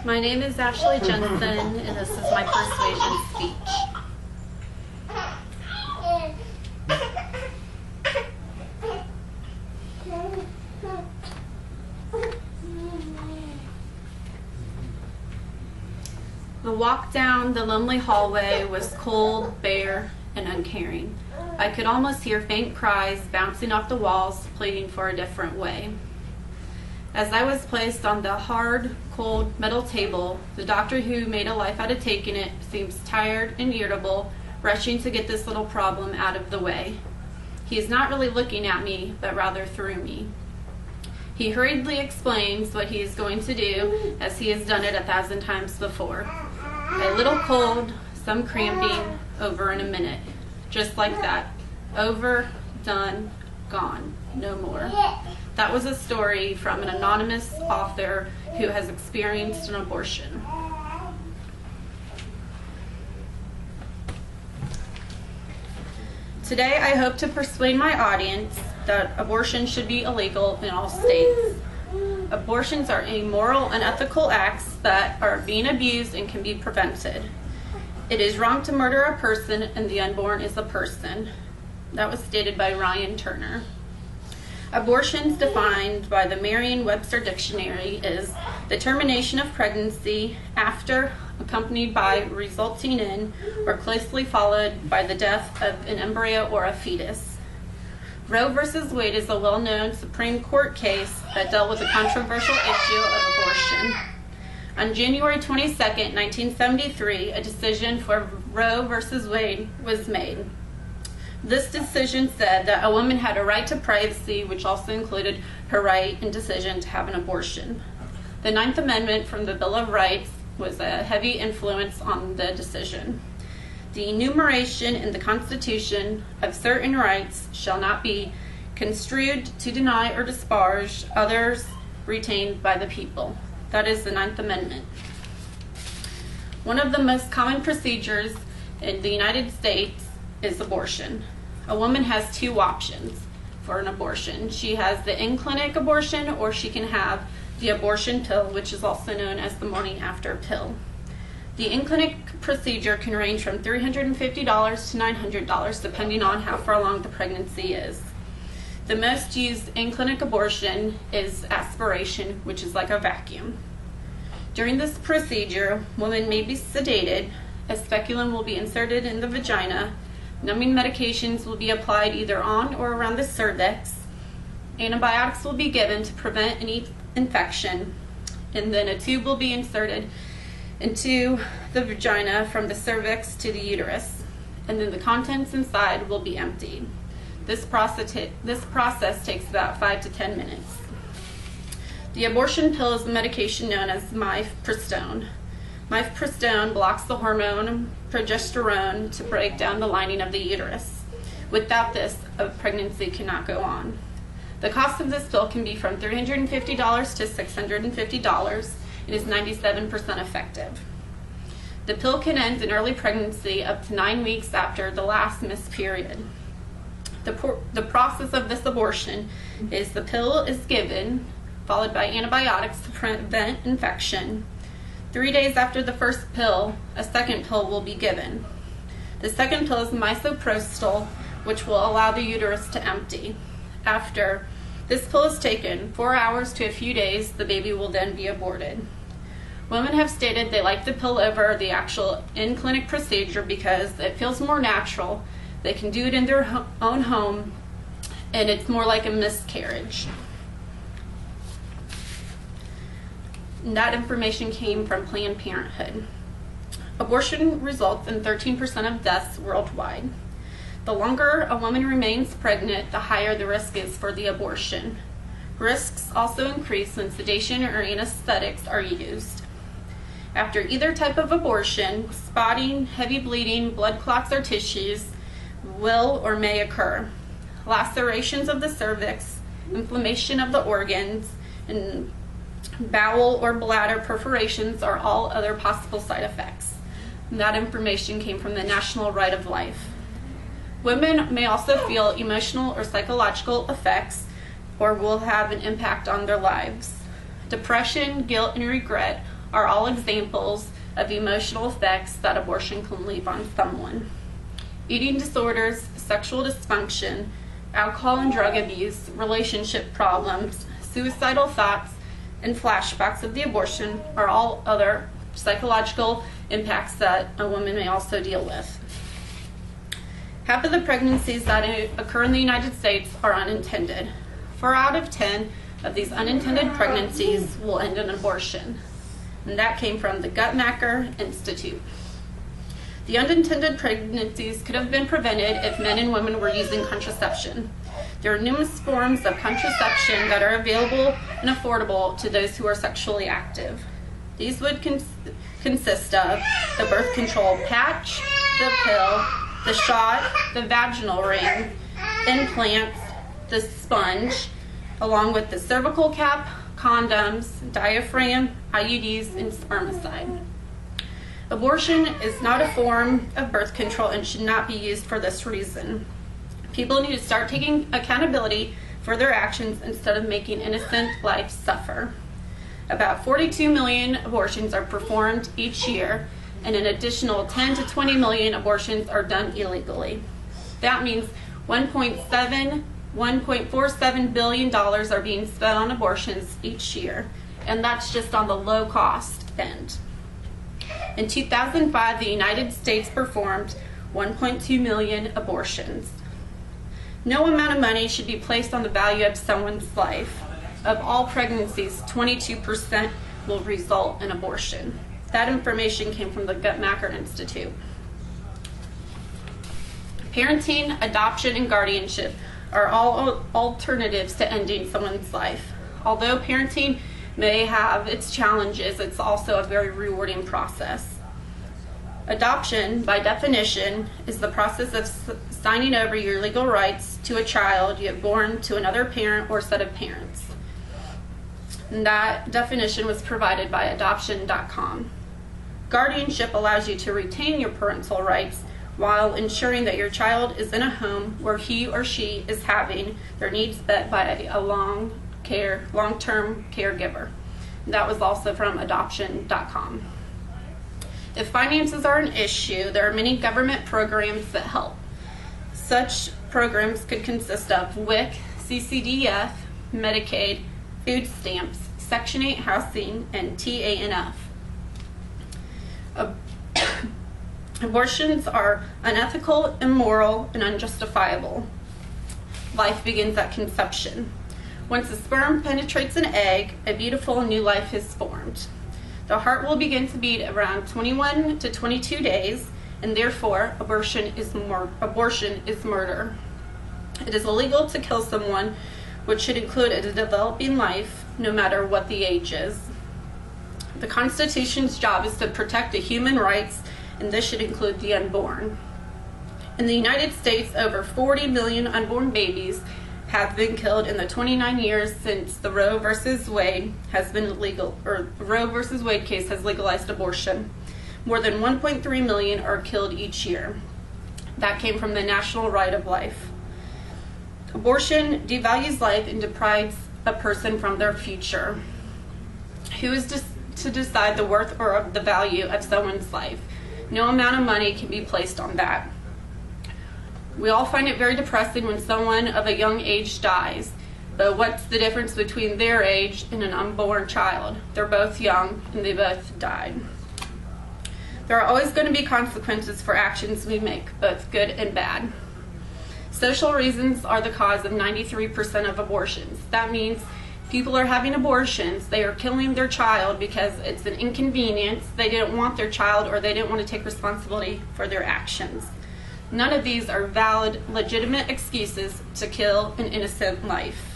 My name is Ajensen, and this is my persuasion speech. The walk down the lonely hallway was cold, bare, and uncaring. I could almost hear faint cries bouncing off the walls, pleading for a different way. As I was placed on the hard, cold metal table, the doctor who made a life out of taking it seems tired and irritable, rushing to get this little problem out of the way. He is not really looking at me, but rather through me. He hurriedly explains what he is going to do, as he has done it 1,000 times before. A little cold, some cramping, over in a minute. Just like that. Over, done, gone. No more. That was a story from an anonymous author who has experienced an abortion. Today, I hope to persuade my audience that abortion should be illegal in all states. Abortions are immoral, unethical acts that are being abused and can be prevented. It is wrong to murder a person, and the unborn is a person. That was stated by Ryan Turner. Abortions, defined by the Merriam-Webster Dictionary, is the termination of pregnancy after, accompanied by, resulting in, or closely followed by the death of an embryo or a fetus. Roe v. Wade is a well-known Supreme Court case that dealt with the controversial issue of abortion. On January 22, 1973, a decision for Roe v. Wade was made. This decision said that a woman had a right to privacy, which also included her right and decision to have an abortion. The Ninth Amendment from the Bill of Rights was a heavy influence on the decision. The enumeration in the Constitution of certain rights shall not be construed to deny or disparage others retained by the people. That is the Ninth Amendment. One of the most common procedures in the United States is abortion. A woman has two options for an abortion. She has the in-clinic abortion, or she can have the abortion pill, which is also known as the morning after pill. The in-clinic procedure can range from $350 to $900, depending on how far along the pregnancy is. The most used in-clinic abortion is aspiration, which is like a vacuum. During this procedure, women may be sedated, a speculum will be inserted in the vagina, numbing medications will be applied either on or around the cervix, antibiotics will be given to prevent any infection, and then a tube will be inserted into the vagina from the cervix to the uterus, and then the contents inside will be emptied. This process takes about 5 to 10 minutes. The abortion pill is the medication known as mifepristone. Mifepristone blocks the hormone progesterone to break down the lining of the uterus. Without this, a pregnancy cannot go on. The cost of this pill can be from $350 to $650. It is 97% effective. The pill can end in early pregnancy up to 9 weeks after the last missed period. The process of this abortion is the pill is given, followed by antibiotics to prevent infection. 3 days after the first pill, a second pill will be given. The second pill is misoprostol, which will allow the uterus to empty. After this pill is taken, 4 hours to a few days, the baby will then be aborted. Women have stated they like the pill over the actual in-clinic procedure because it feels more natural. They can do it in their own home, and it's more like a miscarriage. And that information came from Planned Parenthood. Abortion results in 13% of deaths worldwide. The longer a woman remains pregnant, the higher the risk is for the abortion. Risks also increase when sedation or anesthetics are used. After either type of abortion, spotting, heavy bleeding, blood clots, or tissues will or may occur. Lacerations of the cervix, inflammation of the organs, and bowel or bladder perforations are all other possible side effects. And that information came from the National Right of Life. Women may also feel emotional or psychological effects or will have an impact on their lives. Depression, guilt, and regret are all examples of emotional effects that abortion can leave on someone. Eating disorders, sexual dysfunction, alcohol and drug abuse, relationship problems, suicidal thoughts, and flashbacks of the abortion are all other psychological impacts that a woman may also deal with. Half of the pregnancies that occur in the United States are unintended. 4 out of 10 of these unintended pregnancies will end in abortion. And that came from the Guttmacher Institute. The unintended pregnancies could have been prevented if men and women were using contraception. There are numerous forms of contraception that are available and affordable to those who are sexually active. These would consist of the birth control patch, the pill, the shot, the vaginal ring, implants, the sponge, along with the cervical cap, condoms, diaphragm, IUDs, and spermicide. Abortion is not a form of birth control and should not be used for this reason. People need to start taking accountability for their actions instead of making innocent lives suffer. About 42 million abortions are performed each year, and an additional 10 to 20 million abortions are done illegally. That means $1.47 billion are being spent on abortions each year, and that's just on the low cost end. In 2005, the United States performed 1.2 million abortions. No amount of money should be placed on the value of someone's life. Of all pregnancies, 22% will result in abortion. That information came from the Guttmacher Institute. Parenting, adoption, and guardianship are all alternatives to ending someone's life. Although parenting may have its challenges, it's also a very rewarding process. Adoption, by definition, is the process of signing over your legal rights to a child you have born to another parent or set of parents. And that definition was provided by adoption.com. Guardianship allows you to retain your parental rights while ensuring that your child is in a home where he or she is having their needs met by a long-term caregiver. That was also from adoption.com. If finances are an issue, there are many government programs that help. Such programs could consist of WIC, CCDF, Medicaid, food stamps, Section 8 housing, and TANF. Abortions are unethical, immoral, and unjustifiable. Life begins at conception. Once the sperm penetrates an egg, a beautiful new life is formed. The heart will begin to beat around 21 to 22 days, and therefore abortion is murder. It is illegal to kill someone, which should include a developing life, no matter what the age is. The Constitution's job is to protect the human rights, and this should include the unborn. In the United States, over 40 million unborn babies have been killed in the 29 years since the Roe versus Wade has been legal, or the Roe versus Wade case has legalized abortion. More than 1.3 million are killed each year. That came from the National Right of Life. Abortion devalues life and deprives a person from their future. Who is to decide the worth or the value of someone's life? No amount of money can be placed on that. We all find it very depressing when someone of a young age dies, but what's the difference between their age and an unborn child? They're both young and they both died. There are always going to be consequences for actions we make, both good and bad. Social reasons are the cause of 93% of abortions. That means people are having abortions, they are killing their child because it's an inconvenience, they didn't want their child, or they didn't want to take responsibility for their actions. None of these are valid, legitimate excuses to kill an innocent life.